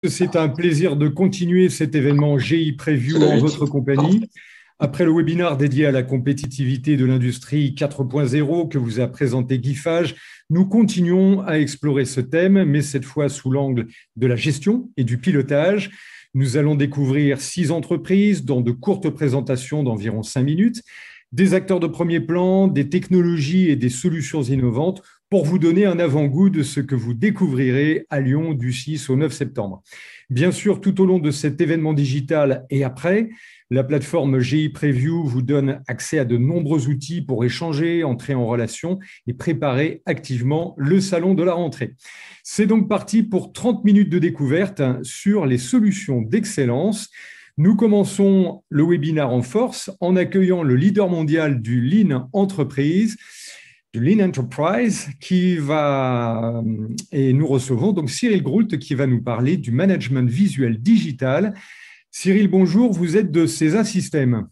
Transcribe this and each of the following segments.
C'est un plaisir de continuer cet événement GI Preview en votre compagnie. Après le webinaire dédié à la compétitivité de l'industrie 4.0 que vous a présenté Guy Fage, nous continuons à explorer ce thème, mais cette fois sous l'angle de la gestion et du pilotage. Nous allons découvrir 6 entreprises dans de courtes présentations d'environ 5 minutes, des acteurs de premier plan, des technologies et des solutions innovantes pour vous donner un avant-goût de ce que vous découvrirez à Lyon du 6 au 9 septembre. Bien sûr, tout au long de cet événement digital et après, la plateforme GI Preview vous donne accès à de nombreux outils pour échanger, entrer en relation et préparer activement le salon de la rentrée. C'est donc parti pour 30 minutes de découverte sur les solutions d'excellence. Nous commençons le webinaire en force en accueillant le leader mondial du Lean Entreprise, du Lean Enterprise, et nous recevons donc Cyril Groult qui va nous parler du management visuel digital. Cyril, bonjour, vous êtes de CESA Systèmes.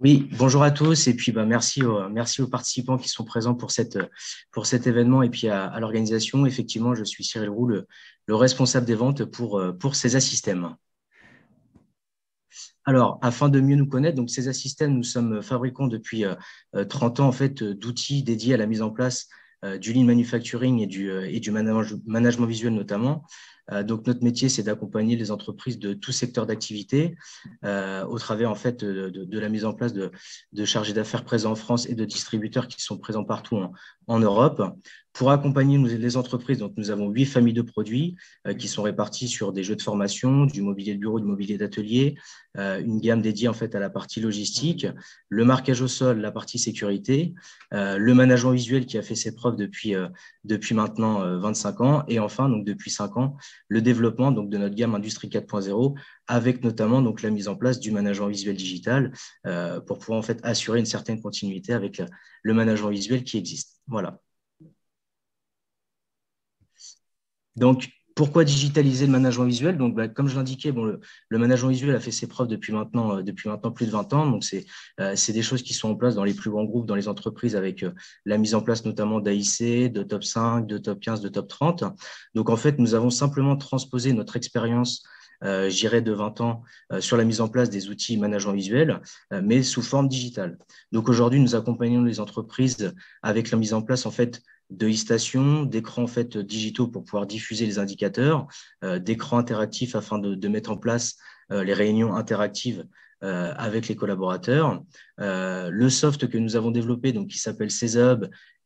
Oui, bonjour à tous et puis merci aux participants qui sont présents pour cet événement et puis à l'organisation. Effectivement, je suis Cyril Roux, le responsable des ventes pour CESA Systèmes. Alors, afin de mieux nous connaître, donc CESA Systèmes, nous sommes fabricants depuis 30 ans en fait d'outils dédiés à la mise en place du lean manufacturing et du management visuel notamment. Donc, notre métier, c'est d'accompagner les entreprises de tout secteur d'activité au travers en fait de la mise en place de chargés d'affaires présents en France et de distributeurs qui sont présents partout en Europe. Pour accompagner les entreprises, donc nous avons 8 familles de produits qui sont réparties sur des jeux de formation, du mobilier de bureau, du mobilier d'atelier, une gamme dédiée en fait à la partie logistique, le marquage au sol, la partie sécurité, le management visuel qui a fait ses preuves depuis maintenant 25 ans et enfin donc depuis 5 ans le développement donc de notre gamme Industrie 4.0 avec notamment donc la mise en place du management visuel digital pour pouvoir en fait assurer une certaine continuité avec le management visuel qui existe. Voilà. Donc, pourquoi digitaliser le management visuel? Donc, comme je l'indiquais, le management visuel a fait ses preuves depuis maintenant plus de 20 ans. Donc, c'est des choses qui sont en place dans les plus grands groupes, dans les entreprises, avec la mise en place notamment d'AIC, de top 5, de top 15, de top 30. Donc, en fait, nous avons simplement transposé notre expérience je dirais de 20 ans sur la mise en place des outils management visuel, mais sous forme digitale. Donc aujourd'hui, nous accompagnons les entreprises avec la mise en place en fait de e-stations, d'écrans en fait digitaux pour pouvoir diffuser les indicateurs, d'écrans interactifs afin de mettre en place les réunions interactives avec les collaborateurs. Le soft que nous avons développé, donc qui s'appelle CESA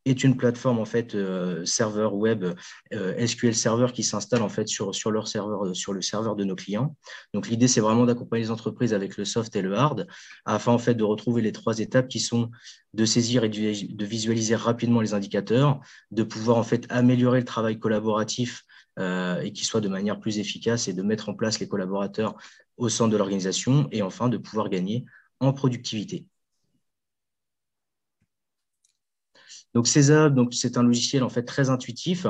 est une plateforme en fait serveur web SQL Server qui s'installe en fait sur leur serveur, sur le serveur de nos clients. Donc l'idée c'est vraiment d'accompagner les entreprises avec le soft et le hard afin en fait de retrouver les 3 étapes qui sont de saisir et de visualiser rapidement les indicateurs, de pouvoir en fait améliorer le travail collaboratif et qu'il soit de manière plus efficace et de mettre en place les collaborateurs au centre de l'organisation et enfin de pouvoir gagner en productivité. Donc CESA, c'est un logiciel en fait très intuitif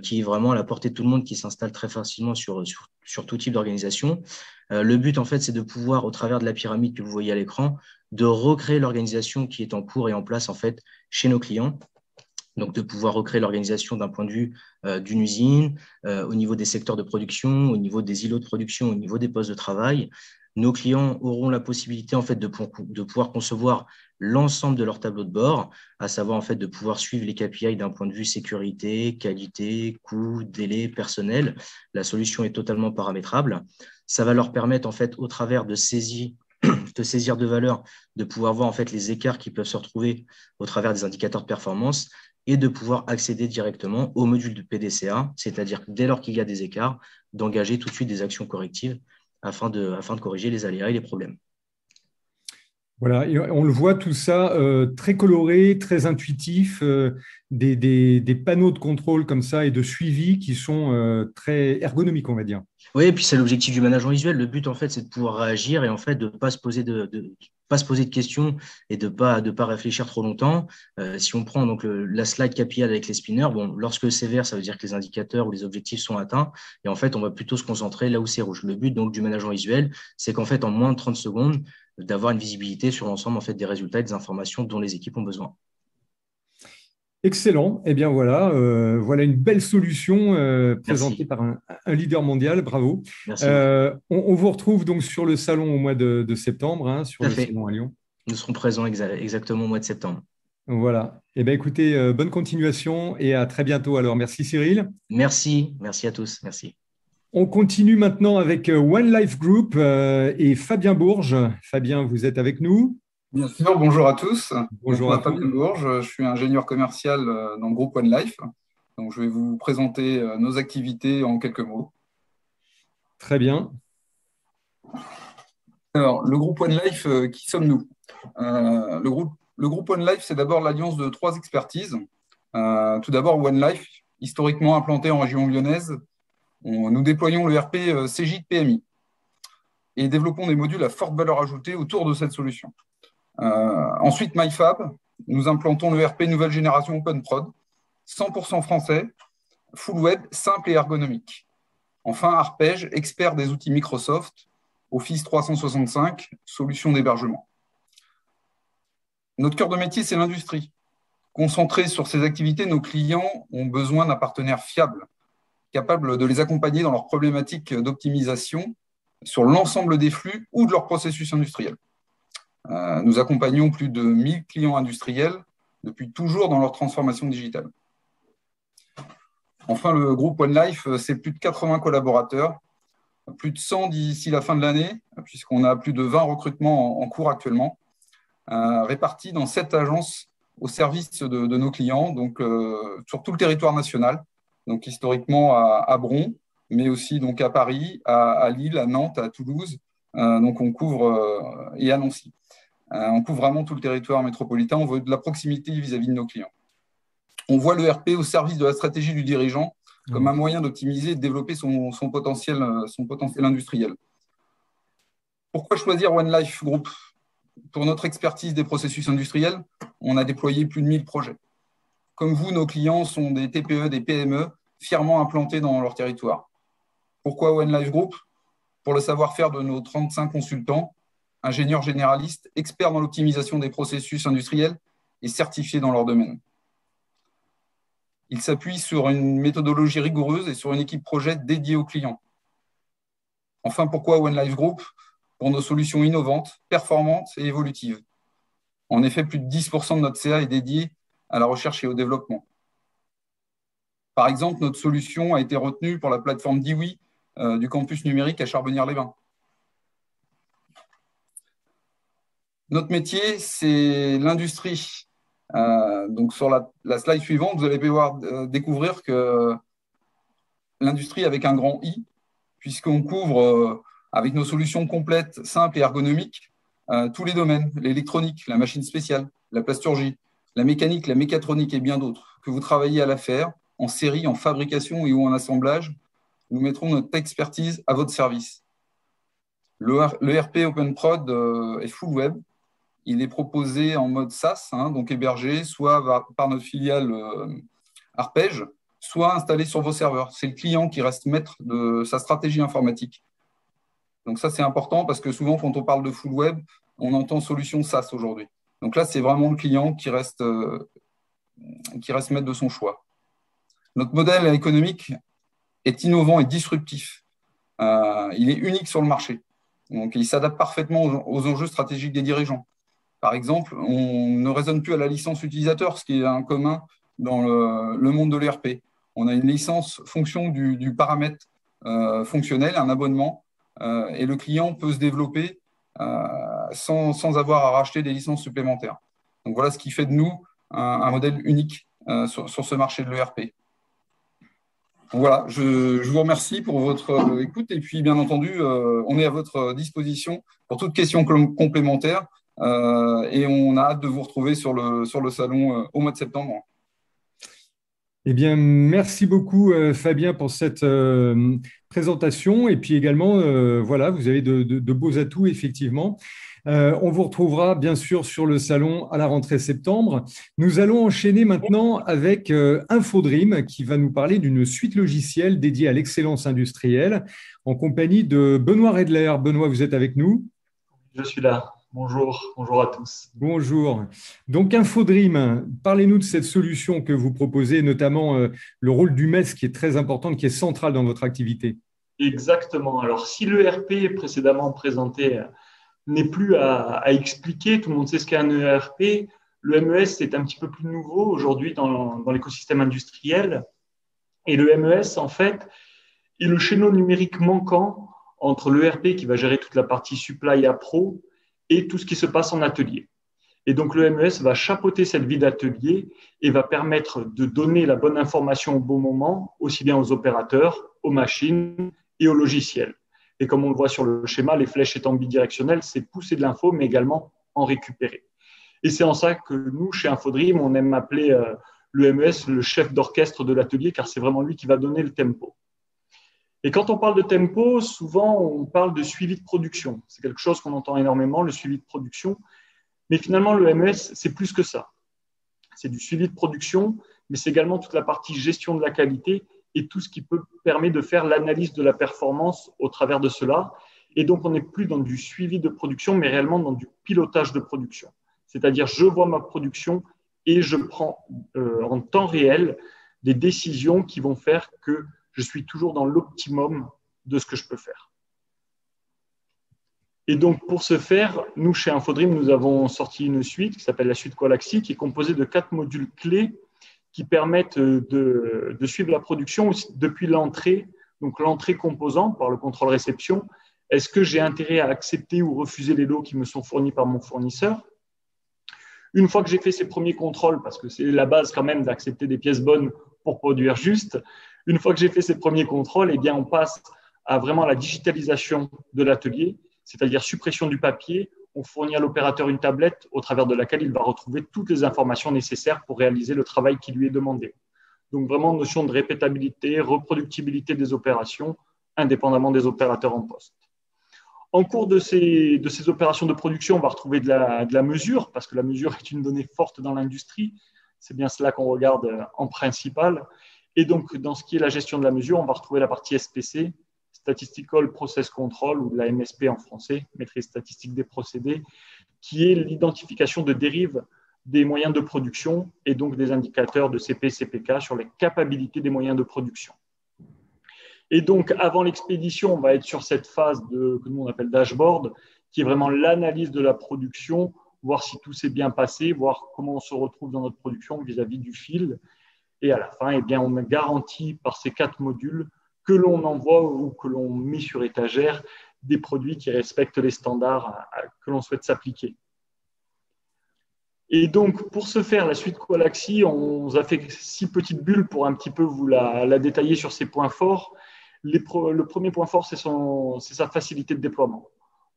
qui est vraiment à la portée de tout le monde, qui s'installe très facilement sur tout type d'organisation. Le but en fait, c'est de pouvoir, au travers de la pyramide que vous voyez à l'écran, de recréer l'organisation qui est en cours et en place en fait chez nos clients. Donc de pouvoir recréer l'organisation d'un point de vue d'une usine, au niveau des secteurs de production, au niveau des îlots de production, au niveau des postes de travail. Nos clients auront la possibilité en fait de pouvoir concevoir l'ensemble de leur tableau de bord, à savoir en fait de pouvoir suivre les KPI d'un point de vue sécurité, qualité, coût, délai, personnel. La solution est totalement paramétrable. Ça va leur permettre en fait au travers de saisir de valeur, de pouvoir voir en fait les écarts qui peuvent se retrouver au travers des indicateurs de performance et de pouvoir accéder directement au module de PDCA, c'est-à-dire dès lors qu'il y a des écarts, d'engager tout de suite des actions correctives afin de corriger les aléas et les problèmes. Voilà, et on le voit tout ça très coloré, très intuitif, des panneaux de contrôle comme ça et de suivi qui sont très ergonomiques, on va dire. Oui, et puis c'est l'objectif du management visuel. Le but, en fait, c'est de pouvoir réagir et en fait de ne pas se poser pas se poser de questions et de pas réfléchir trop longtemps. Si on prend donc la slide KPI avec les spinners, bon, lorsque c'est vert, ça veut dire que les indicateurs ou les objectifs sont atteints. Et en fait, on va plutôt se concentrer là où c'est rouge. Le but donc du management visuel, c'est qu'en fait, en moins de 30 secondes, d'avoir une visibilité sur l'ensemble en fait, des résultats et des informations dont les équipes ont besoin. Excellent. Eh bien voilà, voilà une belle solution présentée Merci. par un leader mondial. Bravo. Merci beaucoup. On vous retrouve donc sur le salon au mois de septembre, hein, sur Tout à le fait. salon à Lyon. Nous serons présents exactement au mois de septembre. Voilà. Eh bien écoutez, bonne continuation et à très bientôt. Alors merci Cyril. Merci. Merci à tous. Merci. On continue maintenant avec One Life Group et Fabien Bourges. Fabien, vous êtes avec nous. Bien sûr, bonjour à tous. Donc, Bonjour à moi, tous. Fabien Bourges, je suis ingénieur commercial dans le groupe One Life. Donc, je vais vous présenter nos activités en quelques mots. Très bien. Alors, le groupe One Life, qui sommes-nous? Le groupe One Life, c'est d'abord l'alliance de trois expertises. Tout d'abord, One Life, historiquement implanté en région lyonnaise. Nous déployons le RP CJ PMI et développons des modules à forte valeur ajoutée autour de cette solution. Ensuite, MyFab, nous implantons le RP nouvelle génération OpenProd, 100% français, full web, simple et ergonomique. Enfin, Arpège, expert des outils Microsoft, Office 365, solution d'hébergement. Notre cœur de métier, c'est l'industrie. Concentrés sur ces activités, nos clients ont besoin d'un partenaire fiable, capable de les accompagner dans leurs problématiques d'optimisation sur l'ensemble des flux ou de leurs processus industriels. Nous accompagnons plus de 1000 clients industriels depuis toujours dans leur transformation digitale. Enfin, le groupe One Life, c'est plus de 80 collaborateurs, plus de 100 d'ici la fin de l'année, puisqu'on a plus de 20 recrutements en cours actuellement, répartis dans 7 agences au service de nos clients, donc sur tout le territoire national, donc historiquement à Bron, mais aussi donc à Paris, à Lille, à Nantes, à Toulouse, donc on couvre et à Nancy. On couvre vraiment tout le territoire métropolitain, on veut de la proximité vis-à-vis de nos clients. On voit le RP au service de la stratégie du dirigeant comme un moyen d'optimiser et de développer son potentiel industriel. Pourquoi choisir One Life Group? Pour notre expertise des processus industriels, on a déployé plus de 1000 projets. Comme vous, nos clients sont des TPE, des PME, fièrement implantés dans leur territoire. Pourquoi One Life Group? Pour le savoir-faire de nos 35 consultants, ingénieurs généralistes, experts dans l'optimisation des processus industriels et certifiés dans leur domaine. Il s'appuie sur une méthodologie rigoureuse et sur une équipe projet dédiée aux clients. Enfin, pourquoi One Life Group? Pour nos solutions innovantes, performantes et évolutives. En effet, plus de 10% de notre CA est dédié à la recherche et au développement. Par exemple, notre solution a été retenue pour la plateforme Diwi du campus numérique à Charbonnières-les-Bains. Notre métier, c'est l'industrie. Donc, sur la slide suivante, vous allez pouvoir découvrir que l'industrie avec un grand I, puisqu'on couvre avec nos solutions complètes, simples et ergonomiques, tous les domaines, l'électronique, la machine spéciale, la plasturgie, la mécanique, la mécatronique et bien d'autres, que vous travaillez à l'affaire, en série, en fabrication et ou en assemblage, nous mettrons notre expertise à votre service. Le RP OpenProd est full web. Il est proposé en mode SaaS, donc hébergé, soit par notre filiale Arpège, soit installé sur vos serveurs. C'est le client qui reste maître de sa stratégie informatique. Donc ça, c'est important parce que souvent, quand on parle de full web, on entend solution SaaS aujourd'hui. Donc là, c'est vraiment le client qui reste maître de son choix. Notre modèle économique est innovant et disruptif. Il est unique sur le marché. Donc, il s'adapte parfaitement aux enjeux stratégiques des dirigeants. Par exemple, on ne raisonne plus à la licence utilisateur, ce qui est un commun dans le monde de l'ERP. On a une licence fonction du paramètre fonctionnel, un abonnement, et le client peut se développer sans avoir à racheter des licences supplémentaires. Donc voilà ce qui fait de nous un modèle unique sur ce marché de l'ERP. Voilà, je vous remercie pour votre écoute et puis bien entendu, on est à votre disposition pour toute question complémentaire et on a hâte de vous retrouver sur le salon au mois de septembre. Eh bien, merci beaucoup Fabien pour cette présentation et puis également, voilà, vous avez de beaux atouts effectivement. On vous retrouvera bien sûr sur le salon à la rentrée septembre. Nous allons enchaîner maintenant avec Infodream qui va nous parler d'une suite logicielle dédiée à l'excellence industrielle en compagnie de Benoît Redler. Benoît, vous êtes avec nous? Je suis là. Bonjour à tous. Bonjour. Donc, InfoDream, parlez-nous de cette solution que vous proposez, notamment le rôle du MES qui est très important, qui est central dans votre activité. Exactement. Alors, si l'ERP précédemment présenté n'est plus à expliquer, tout le monde sait ce qu'est un ERP, le MES c'est un petit peu plus nouveau aujourd'hui dans l'écosystème industriel. Et le MES, en fait, est le chaînon numérique manquant entre l'ERP qui va gérer toute la partie supply à pro et tout ce qui se passe en atelier. Et donc, le MES va chapeauter cette vie d'atelier et va permettre de donner la bonne information au bon moment, aussi bien aux opérateurs, aux machines et aux logiciels. Et comme on le voit sur le schéma, les flèches étant bidirectionnelles, c'est pousser de l'info, mais également en récupérer. Et c'est en ça que nous, chez InfoDream, on aime appeler le MES le chef d'orchestre de l'atelier, car c'est vraiment lui qui va donner le tempo. Et quand on parle de tempo, souvent, on parle de suivi de production. C'est quelque chose qu'on entend énormément, le suivi de production. Mais finalement, le MES, c'est plus que ça. C'est du suivi de production, mais c'est également toute la partie gestion de la qualité et tout ce qui permet de faire l'analyse de la performance au travers de cela. Et donc, on n'est plus dans du suivi de production, mais réellement dans du pilotage de production. C'est-à-dire, je vois ma production et je prends en temps réel des décisions qui vont faire que je suis toujours dans l'optimum de ce que je peux faire. Et donc, pour ce faire, nous, chez InfoDream, nous avons sorti une suite qui s'appelle la suite Qualaxy, qui est composée de 4 modules clés qui permettent de suivre la production depuis l'entrée, donc l'entrée composant par le contrôle réception. Est-ce que j'ai intérêt à accepter ou refuser les lots qui me sont fournis par mon fournisseur? Une fois que j'ai fait ces premiers contrôles, parce que c'est la base quand même d'accepter des pièces bonnes pour produire juste, une fois que j'ai fait ces premiers contrôles, eh bien, on passe à vraiment la digitalisation de l'atelier, c'est-à-dire suppression du papier. On fournit à l'opérateur une tablette au travers de laquelle il va retrouver toutes les informations nécessaires pour réaliser le travail qui lui est demandé. Donc, vraiment, notion de répétabilité, reproductibilité des opérations, indépendamment des opérateurs en poste. En cours de ces opérations de production, on va retrouver de la mesure, parce que la mesure est une donnée forte dans l'industrie. C'est bien cela qu'on regarde en principal. Et donc, dans ce qui est la gestion de la mesure, on va retrouver la partie SPC, Statistical Process Control, ou de la MSP en français, maîtrise statistique des procédés, qui est l'identification de dérives des moyens de production et donc des indicateurs de CP, CPK sur les capacités des moyens de production. Et donc, avant l'expédition, on va être sur cette phase que nous on appelle dashboard, qui est vraiment l'analyse de la production, voir si tout s'est bien passé, voir comment on se retrouve dans notre production vis-à-vis du fil. Et à la fin, eh bien, on garantit par ces 4 modules que l'on envoie ou que l'on met sur étagère des produits qui respectent les standards que l'on souhaite s'appliquer. Et donc, pour ce faire, la suite Qualaxy, on a fait 6 petites bulles pour un petit peu vous la détailler sur ses points forts. Le premier point fort, c'est sa facilité de déploiement.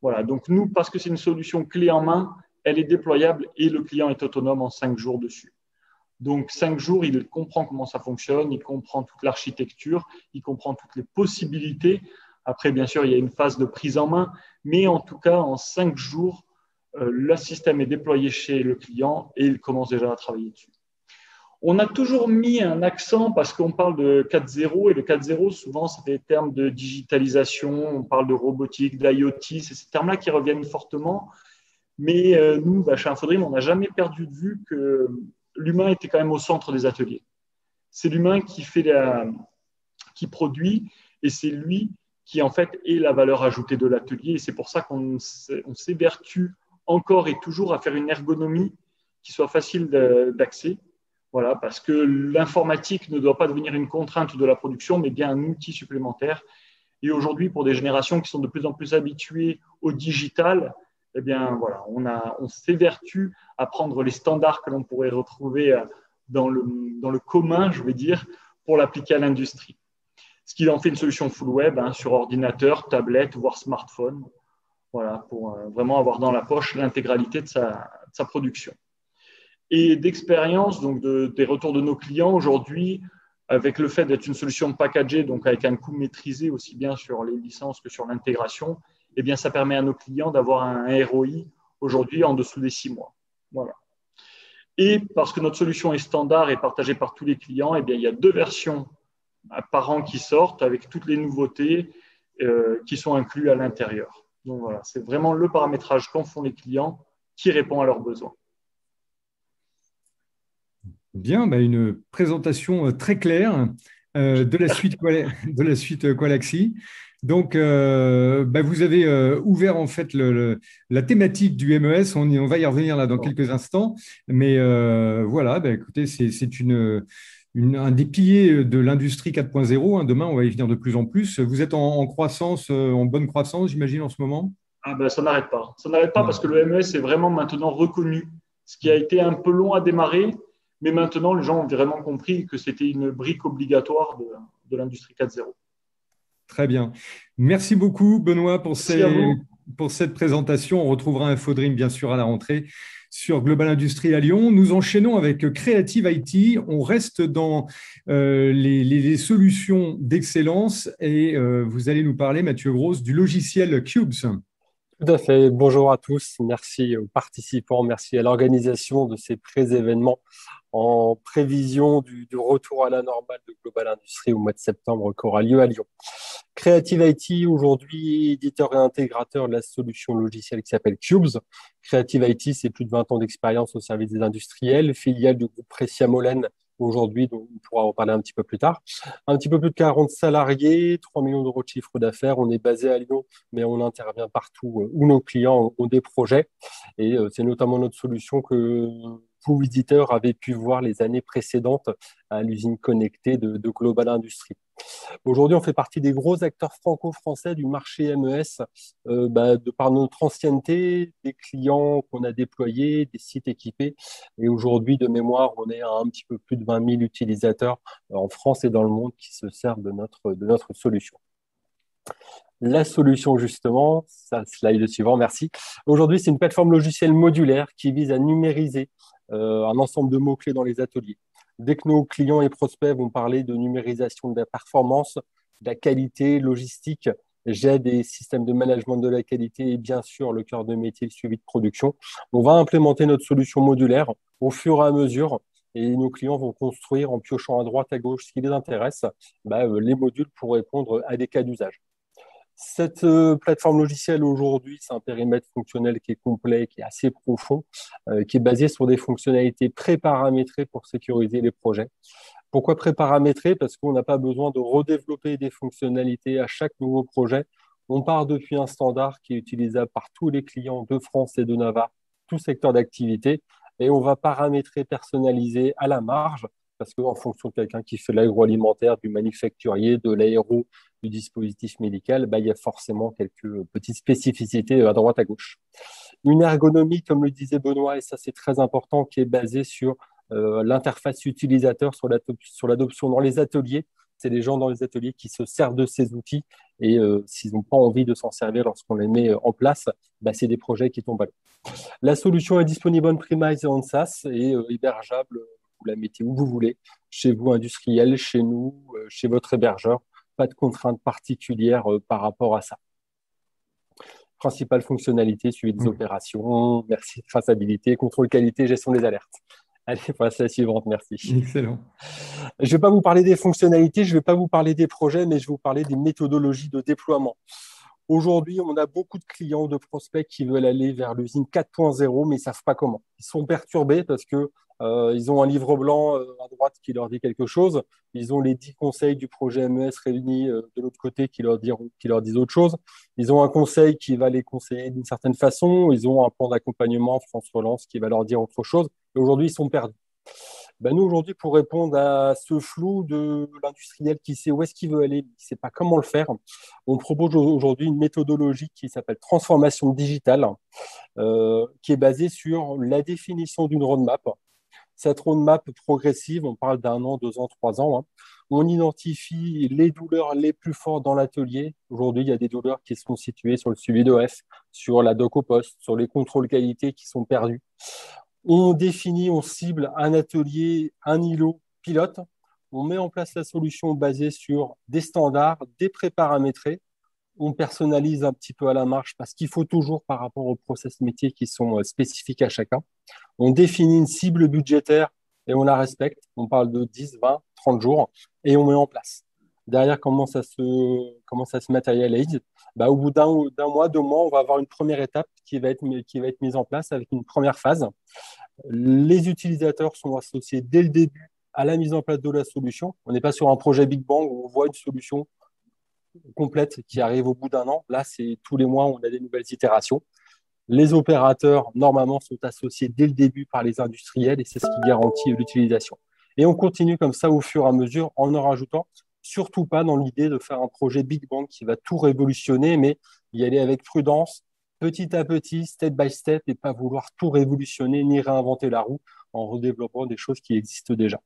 Voilà, donc nous, parce que c'est une solution clé en main, elle est déployable et le client est autonome en 5 jours dessus. Donc, 5 jours, il comprend comment ça fonctionne, il comprend toute l'architecture, il comprend toutes les possibilités. Après, bien sûr, il y a une phase de prise en main, mais en tout cas, en 5 jours, le système est déployé chez le client et il commence déjà à travailler dessus. On a toujours mis un accent parce qu'on parle de 4.0 et le 4.0, souvent, c'est des termes de digitalisation, on parle de robotique, d'IoT, c'est ces termes-là qui reviennent fortement. Mais nous, chez InfoDream, on n'a jamais perdu de vue que l'humain était quand même au centre des ateliers. C'est l'humain qui produit et c'est lui qui, en fait, est la valeur ajoutée de l'atelier. Et c'est pour ça qu'on s'évertue encore et toujours à faire une ergonomie qui soit facile d'accès. Voilà, parce que l'informatique ne doit pas devenir une contrainte de la production, mais bien un outil supplémentaire. Et aujourd'hui, pour des générations qui sont de plus en plus habituées au digital, eh bien, voilà, on s'évertue à prendre les standards que l'on pourrait retrouver dans le commun, je vais dire, pour l'appliquer à l'industrie. Ce qui en fait une solution full web sur ordinateur, tablette, voire smartphone, voilà, pour vraiment avoir dans la poche l'intégralité de sa production. Et d'expérience, donc des retours de nos clients aujourd'hui, avec le fait d'être une solution packagée, donc avec un coût maîtrisé aussi bien sur les licences que sur l'intégration, eh bien, ça permet à nos clients d'avoir un ROI aujourd'hui en dessous des 6 mois. Voilà. Et parce que notre solution est standard et partagée par tous les clients, eh bien, il y a 2 versions par an qui sortent avec toutes les nouveautés qui sont incluses à l'intérieur. Donc voilà, c'est vraiment le paramétrage qu'en font les clients qui répond à leurs besoins. Bien, une présentation très claire de la suite Qualaxy. Donc, vous avez ouvert en fait la thématique du MES. On va y revenir là dans quelques instants. Mais voilà, écoutez, c'est un des piliers de l'industrie 4.0. Demain, on va y venir de plus en plus. Vous êtes en croissance, en bonne croissance, j'imagine, en ce moment? Ça n'arrête pas. Ça n'arrête pas parce que le MES est vraiment maintenant reconnu. Ce qui a été un peu long à démarrer, mais maintenant, les gens ont vraiment compris que c'était une brique obligatoire de l'industrie 4.0. Très bien. Merci beaucoup, Benoît, pour cette présentation. On retrouvera InfoDream, bien sûr, à la rentrée sur Global Industrie à Lyon. Nous enchaînons avec Creative IT. On reste dans les solutions d'excellence et vous allez nous parler, Mathieu Grosse, du logiciel Cubes. Tout à fait. Bonjour à tous. Merci aux participants. Merci à l'organisation de ces pré-événements en prévision du retour à la normale de Global Industrie au mois de septembre qui aura lieu à Lyon. Creative IT, aujourd'hui, éditeur et intégrateur de la solution logicielle qui s'appelle Cubes. Creative IT, c'est plus de 20 ans d'expérience au service des industriels, filiale du groupe Pressia-Molène aujourd'hui, dont on pourra en parler un petit peu plus tard. Un petit peu plus de 40 salariés, 3 millions d'euros de chiffre d'affaires. On est basé à Lyon, mais on intervient partout où nos clients ont des projets. Et c'est notamment notre solution que vous, visiteurs, avez pu voir les années précédentes à l'usine connectée de Global Industries. Aujourd'hui, on fait partie des gros acteurs franco-français du marché MES de par notre ancienneté, des clients qu'on a déployés, des sites équipés. Et aujourd'hui, de mémoire, on est à un petit peu plus de 20 000 utilisateurs en France et dans le monde qui se servent de notre solution. La solution, justement, slide suivant, merci. Aujourd'hui, c'est une plateforme logicielle modulaire qui vise à numériser un ensemble de mots-clés dans les ateliers. Dès que nos clients et prospects vont parler de numérisation de la performance, de la qualité, logistique, j'ai des systèmes de management de la qualité et bien sûr le cœur de métier, le suivi de production. On va implémenter notre solution modulaire au fur et à mesure et nos clients vont construire en piochant à droite, à gauche ce qui les intéresse, les modules pour répondre à des cas d'usage. Cette plateforme logicielle aujourd'hui, c'est un périmètre fonctionnel qui est complet, qui est assez profond, qui est basé sur des fonctionnalités pré-paramétrées pour sécuriser les projets. Pourquoi pré-paramétrées? Parce qu'on n'a pas besoin de redévelopper des fonctionnalités à chaque nouveau projet. On part depuis un standard qui est utilisable par tous les clients de France et de Navarre, tout secteur d'activité, et on va paramétrer, personnaliser à la marge, parce qu'en fonction de quelqu'un qui fait de l'agroalimentaire, du manufacturier, de l'aéro, du dispositif médical, il y a forcément quelques petites spécificités à droite à gauche. Une ergonomie, comme le disait Benoît, et ça c'est très important, qui est basée sur l'interface utilisateur, sur l'adoption dans les ateliers. C'est les gens dans les ateliers qui se servent de ces outils et s'ils n'ont pas envie de s'en servir lorsqu'on les met en place, c'est des projets qui tombent à l'eau. La solution est disponible on-premise et en SaaS et hébergeable, vous la mettez où vous voulez, chez vous industriel, chez nous, chez votre hébergeur. Pas de contraintes particulières par rapport à ça. Principale fonctionnalité, suivi des opérations, merci, traçabilité, contrôle qualité, gestion des alertes. Allez, passe la suivante, merci. Excellent. Je ne vais pas vous parler des fonctionnalités, je ne vais pas vous parler des projets, mais je vais vous parler des méthodologies de déploiement. Aujourd'hui, on a beaucoup de clients, de prospects qui veulent aller vers l'usine 4.0, mais ils ne savent pas comment. Ils sont perturbés parce que ils ont un livre blanc à droite qui leur dit quelque chose. Ils ont les 10 conseils du projet MES réunis de l'autre côté qui leur disent autre chose. Ils ont un conseil qui va les conseiller d'une certaine façon. Ils ont un plan d'accompagnement France Relance qui va leur dire autre chose. Et aujourd'hui, ils sont perdus. Nous, aujourd'hui, pour répondre à ce flou de l'industriel qui sait où est-ce qu'il veut aller, qui ne sait pas comment le faire, on propose aujourd'hui une méthodologie qui s'appelle transformation digitale, qui est basée sur la définition d'une roadmap. Cette roadmap progressive, on parle d'1 an, 2 ans, 3 ans, on identifie les douleurs les plus fortes dans l'atelier. Aujourd'hui, il y a des douleurs qui sont situées sur le suivi d'OF, sur la doc au poste, sur les contrôles qualité qui sont perdus. On définit, on cible un atelier, un îlot pilote. On met en place la solution basée sur des standards, des pré-paramétrés. On personnalise un petit peu à la marge parce qu'il faut toujours par rapport aux process métiers qui sont spécifiques à chacun. On définit une cible budgétaire et on la respecte. On parle de 10, 20, 30 jours et on met en place. Derrière, comment ça se matérialise? Au bout d'un mois, 2 mois, on va avoir une première étape qui va être mise en place avec une première phase. Les utilisateurs sont associés dès le début à la mise en place de la solution. On n'est pas sur un projet Big Bang où on voit une solution complète qui arrive au bout d'un an. Là, c'est tous les mois, on a des nouvelles itérations. Les opérateurs, normalement, sont associés dès le début par les industriels et c'est ce qui garantit l'utilisation. Et on continue comme ça au fur et à mesure en rajoutant, surtout pas dans l'idée de faire un projet Big Bang qui va tout révolutionner, mais y aller avec prudence, petit à petit, step by step, et pas vouloir tout révolutionner ni réinventer la roue en redéveloppant des choses qui existent déjà.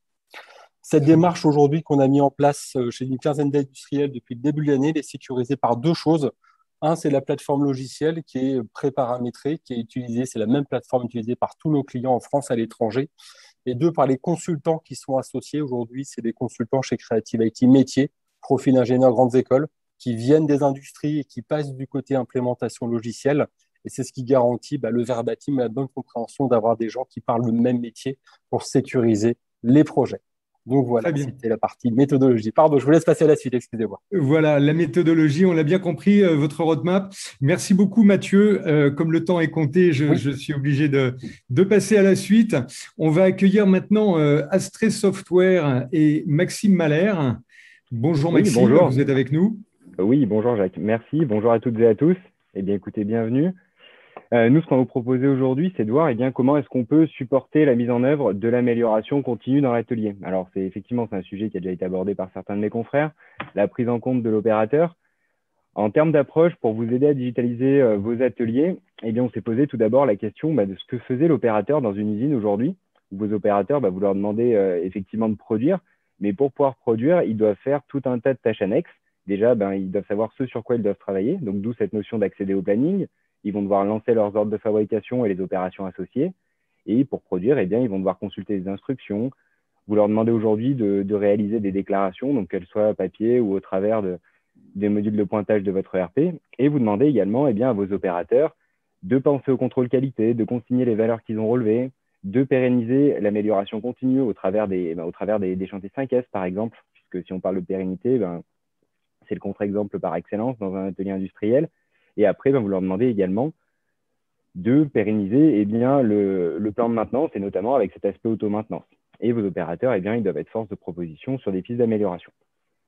Cette démarche aujourd'hui qu'on a mis en place chez une quinzaine d'industriels depuis le début de l'année, elle est sécurisée par deux choses. Un, c'est la plateforme logicielle qui est préparamétrée, qui est utilisée, c'est la même plateforme utilisée par tous nos clients en France, à l'étranger. Et deux, par les consultants qui sont associés. Aujourd'hui, c'est des consultants chez Creative IT métier, profil ingénieur grandes écoles, qui viennent des industries et qui passent du côté implémentation logicielle. Et c'est ce qui garantit le verbatim et la bonne compréhension d'avoir des gens qui parlent le même métier pour sécuriser les projets. Donc voilà, c'était la partie méthodologie. Pardon, je vous laisse passer à la suite, excusez-moi. Voilà, la méthodologie, on l'a bien compris, votre roadmap. Merci beaucoup Mathieu. Comme le temps est compté, je suis obligé de passer à la suite. On va accueillir maintenant Astré Software et Maxime Mahler. Bonjour Maxime, bonjour. Vous êtes avec nous? Oui, bonjour Jacques, merci. Bonjour à toutes et à tous. Eh bien écoutez, bienvenue. Nous, ce qu'on va vous proposer aujourd'hui, c'est de voir comment est-ce qu'on peut supporter la mise en œuvre de l'amélioration continue dans l'atelier. Alors, c'est un sujet qui a déjà été abordé par certains de mes confrères, la prise en compte de l'opérateur. En termes d'approche, pour vous aider à digitaliser vos ateliers, on s'est posé tout d'abord la question de ce que faisait l'opérateur dans une usine aujourd'hui. Vos opérateurs, vous leur demandez effectivement de produire, mais pour pouvoir produire, ils doivent faire tout un tas de tâches annexes. Déjà, ils doivent savoir ce sur quoi ils doivent travailler, donc d'où cette notion d'accéder au planning. Ils vont devoir lancer leurs ordres de fabrication et les opérations associées. Et pour produire, ils vont devoir consulter les instructions. Vous leur demandez aujourd'hui de réaliser des déclarations, donc qu'elles soient papier ou au travers des modules de pointage de votre ERP. Et vous demandez également à vos opérateurs de penser au contrôle qualité, de consigner les valeurs qu'ils ont relevées, de pérenniser l'amélioration continue au travers des chantiers 5S, par exemple, puisque si on parle de pérennité, c'est le contre-exemple par excellence dans un atelier industriel. Et après, vous leur demandez également de pérenniser le plan de maintenance, et notamment avec cet aspect auto-maintenance. Et vos opérateurs, ils doivent être force de proposition sur des pistes d'amélioration.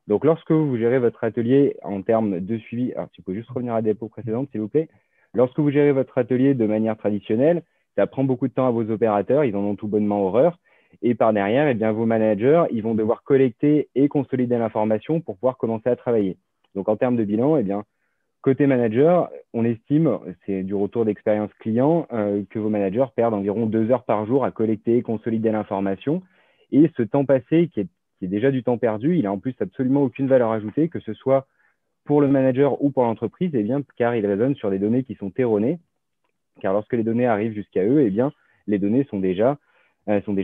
Donc, lorsque vous gérez votre atelier en termes de suivi, alors si vous pouvez juste revenir à la diapo précédente, s'il vous plaît. Lorsque vous gérez votre atelier de manière traditionnelle, ça prend beaucoup de temps à vos opérateurs, ils en ont tout bonnement horreur. Et par derrière, vos managers, ils vont devoir collecter et consolider l'information pour pouvoir commencer à travailler. Donc, en termes de bilan, côté manager, on estime, c'est du retour d'expérience client, que vos managers perdent environ 2 heures par jour à collecter et consolider l'information. Et ce temps passé, qui est déjà du temps perdu, il n'a en plus absolument aucune valeur ajoutée, que ce soit pour le manager ou pour l'entreprise, car il résonne sur des données qui sont erronées. Car lorsque les données arrivent jusqu'à eux, les données sont déjà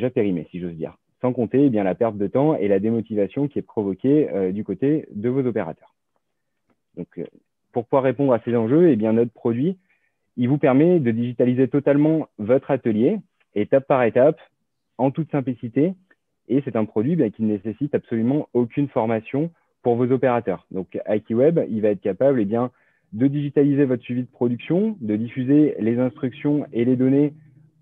périmées, si j'ose dire. Sans compter la perte de temps et la démotivation qui est provoquée du côté de vos opérateurs. Donc, pour pouvoir répondre à ces enjeux, notre produit, il vous permet de digitaliser totalement votre atelier, étape par étape, en toute simplicité. Et c'est un produit qui ne nécessite absolument aucune formation pour vos opérateurs. Donc, Akiweb, il va être capable de digitaliser votre suivi de production, de diffuser les instructions et les données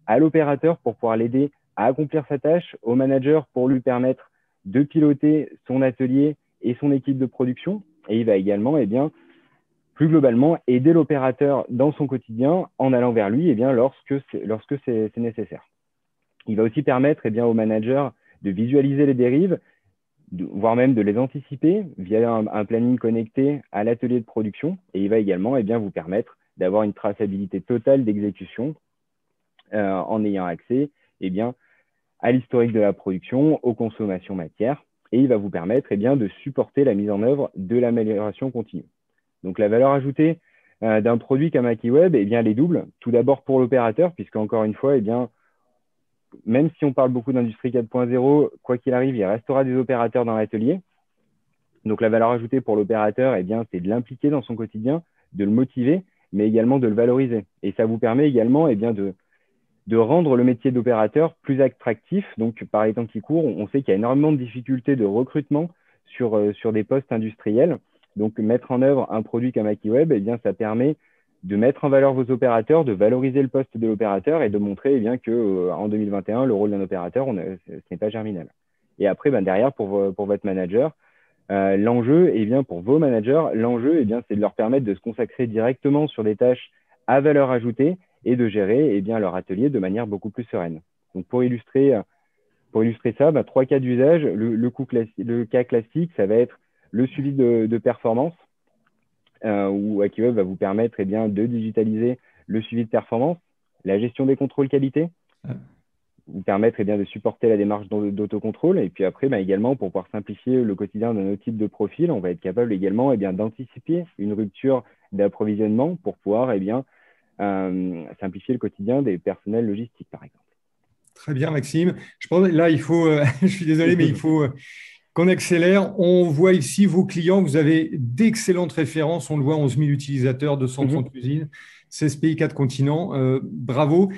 à l'opérateur pour pouvoir l'aider à accomplir sa tâche, au manager pour lui permettre de piloter son atelier et son équipe de production. Et il va également, plus globalement, aider l'opérateur dans son quotidien en allant vers lui lorsque c'est nécessaire. Il va aussi permettre au manager de visualiser les dérives, voire même de les anticiper via un planning connecté à l'atelier de production. Et il va également vous permettre d'avoir une traçabilité totale d'exécution en ayant accès à l'historique de la production, aux consommations matières. Et il va vous permettre de supporter la mise en œuvre de l'amélioration continue. Donc, la valeur ajoutée d'un produit comme Akiweb, elle est double. Tout d'abord pour l'opérateur, puisque encore une fois, même si on parle beaucoup d'industrie 4.0, quoi qu'il arrive, il restera des opérateurs dans l'atelier. Donc, la valeur ajoutée pour l'opérateur, c'est de l'impliquer dans son quotidien, de le motiver, mais également de le valoriser. Et ça vous permet également de rendre le métier d'opérateur plus attractif. Donc, par les temps qui courent, on sait qu'il y a énormément de difficultés de recrutement sur des postes industriels. Donc, mettre en œuvre un produit comme AkiWeb, eh bien, ça permet de mettre en valeur vos opérateurs, de valoriser le poste de l'opérateur et de montrer eh bien, qu'en 2021, le rôle d'un opérateur, ce n'est pas Germinal. Et après, derrière, pour votre manager, l'enjeu, eh bien, pour vos managers, l'enjeu, eh bien, c'est de leur permettre de se consacrer directement sur des tâches à valeur ajoutée et de gérer eh bien, leur atelier de manière beaucoup plus sereine. Donc, pour illustrer ça, 3 cas d'usage. Le cas classique, ça va être le suivi de performance, où AkiWeb va vous permettre eh bien, de digitaliser le suivi de performance, la gestion des contrôles qualité, vous permettre eh bien, de supporter la démarche d'autocontrôle. Et puis après, également, pour pouvoir simplifier le quotidien d'un autre type de profil, on va être capable également eh bien, d'anticiper une rupture d'approvisionnement pour pouvoir eh bien, simplifier le quotidien des personnels logistiques, par exemple. Très bien, Maxime. Je pense là, il faut, je suis désolé, mais il faut qu'on accélère. On voit ici vos clients. Vous avez d'excellentes références. On le voit, 11 000 utilisateurs, 230 usines, 16 pays, 4 continents. Bravo.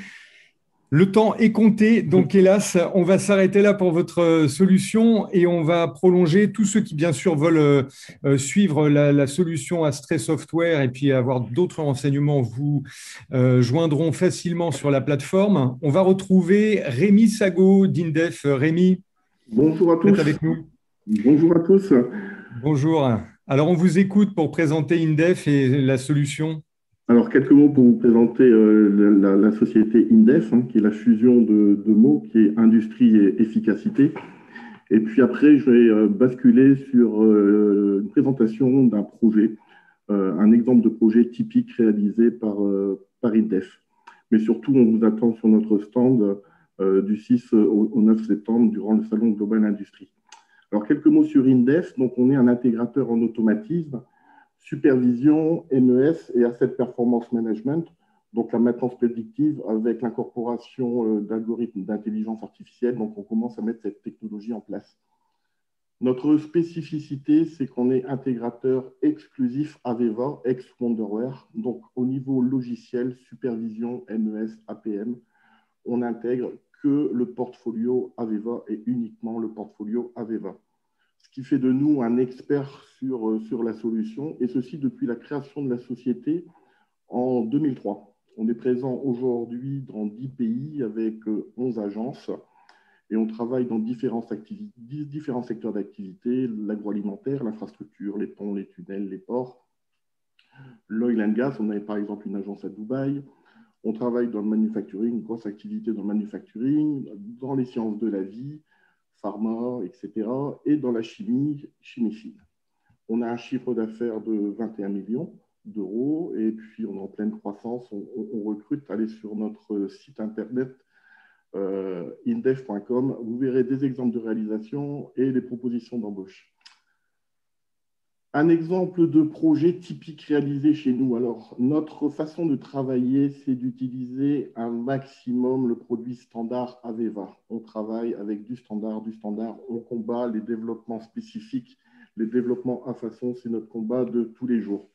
Le temps est compté, donc hélas, on va s'arrêter là pour votre solution et on va prolonger. Tous ceux qui, bien sûr, veulent suivre la solution Astray Software et puis avoir d'autres renseignements, vous joindront facilement sur la plateforme. On va retrouver Rémi Sago d'Indef. Rémi, bonjour à tous. Vous êtes avec nous. Bonjour à tous. Bonjour. Alors, on vous écoute pour présenter Indef et la solution. Alors, quelques mots pour vous présenter la société Indef, qui est la fusion de deux mots, qui est industrie et efficacité. Et puis après, je vais basculer sur une présentation d'un projet, un exemple de projet typique réalisé par Indef. Mais surtout, on vous attend sur notre stand du 6 au 9 septembre durant le Salon Global Industrie. Alors, quelques mots sur Indef. Donc, on est un intégrateur en automatisme, supervision, MES et Asset Performance Management, donc la maintenance prédictive avec l'incorporation d'algorithmes d'intelligence artificielle. Donc, on commence à mettre cette technologie en place. Notre spécificité, c'est qu'on est intégrateur exclusif AVEVA, ex-Wonderware. Donc, au niveau logiciel, supervision, MES, APM, on intègre que le portfolio AVEVA et uniquement le portfolio AVEVA. Ce qui fait de nous un expert sur la solution, et ceci depuis la création de la société en 2003. On est présent aujourd'hui dans 10 pays avec 11 agences, et on travaille dans différents secteurs d'activité, l'agroalimentaire, l'infrastructure, les ponts, les tunnels, les ports, l'oil and gas. On avait par exemple une agence à Dubaï. On travaille dans le manufacturing, une grosse activité dans le manufacturing, dans les sciences de la vie, pharma, etc., et dans la chimie fine. On a un chiffre d'affaires de 21 millions d'euros et puis on est en pleine croissance. On recrute. Allez sur notre site internet indef.com. Vous verrez des exemples de réalisation et des propositions d'embauche. Un exemple de projet typique réalisé chez nous. Alors, notre façon de travailler, c'est d'utiliser un maximum le produit standard AVEVA. On travaille avec du standard. On combat les développements spécifiques, les développements à façon, c'est notre combat de tous les jours.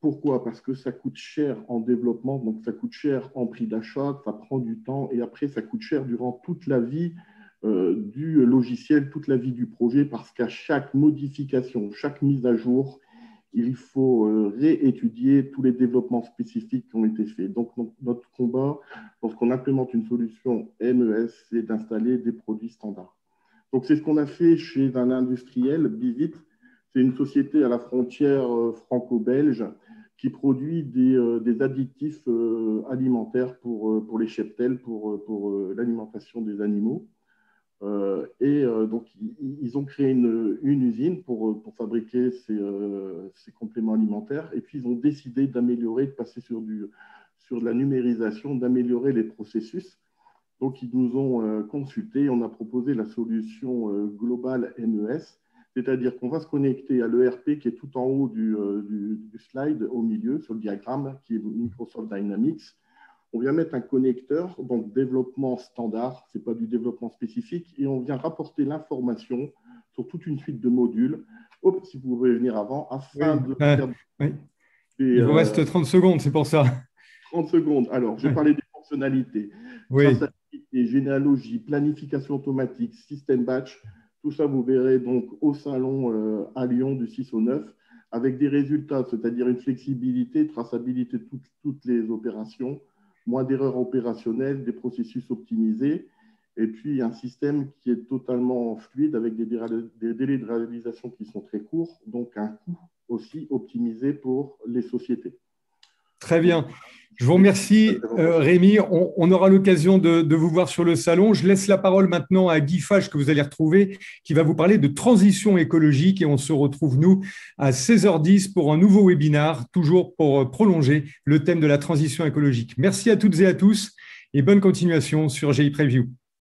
Pourquoi? Parce que ça coûte cher en développement, donc ça coûte cher en prix d'achat, ça prend du temps et après, ça coûte cher durant toute la vie du logiciel, toute la vie du projet, parce qu'à chaque modification, chaque mise à jour, il faut réétudier tous les développements spécifiques qui ont été faits. Donc, notre combat, lorsqu'on implémente une solution MES, c'est d'installer des produits standards. Donc, c'est ce qu'on a fait chez un industriel, Bivit. C'est une société à la frontière franco-belge qui produit des additifs alimentaires pour les cheptels, pour l'alimentation des animaux. Donc, ils ont créé une usine pour fabriquer ces compléments alimentaires. Et puis, ils ont décidé d'améliorer, de passer sur de la numérisation, d'améliorer les processus. Donc, ils nous ont consultés. On a proposé la solution globale MES, c'est-à-dire qu'on va se connecter à l'ERP qui est tout en haut du slide, au milieu, sur le diagramme, qui est Microsoft Dynamics. On vient mettre un connecteur, donc développement standard, ce n'est pas du développement spécifique, et on vient rapporter l'information sur toute une suite de modules. Hop, si vous pouvez venir avant, afin de faire… Oui. Il vous reste 30 secondes, c'est pour ça. 30 secondes. Alors, je vais parler des fonctionnalités. Oui. Traçabilité, généalogie, planification automatique, système batch. Tout ça, vous verrez donc au salon à Lyon du 6 au 9, avec des résultats, c'est-à-dire une flexibilité, traçabilité de toutes les opérations, moins d'erreurs opérationnelles, des processus optimisés, et puis un système qui est totalement fluide avec des délais de réalisation qui sont très courts, donc un coût aussi optimisé pour les sociétés. Très bien. Je vous remercie, Rémi. On aura l'occasion de vous voir sur le salon. Je laisse la parole maintenant à Guy Fage, que vous allez retrouver, qui va vous parler de transition écologique. Et on se retrouve, nous, à 16h10 pour un nouveau webinaire, toujours pour prolonger le thème de la transition écologique. Merci à toutes et à tous et bonne continuation sur GI Preview.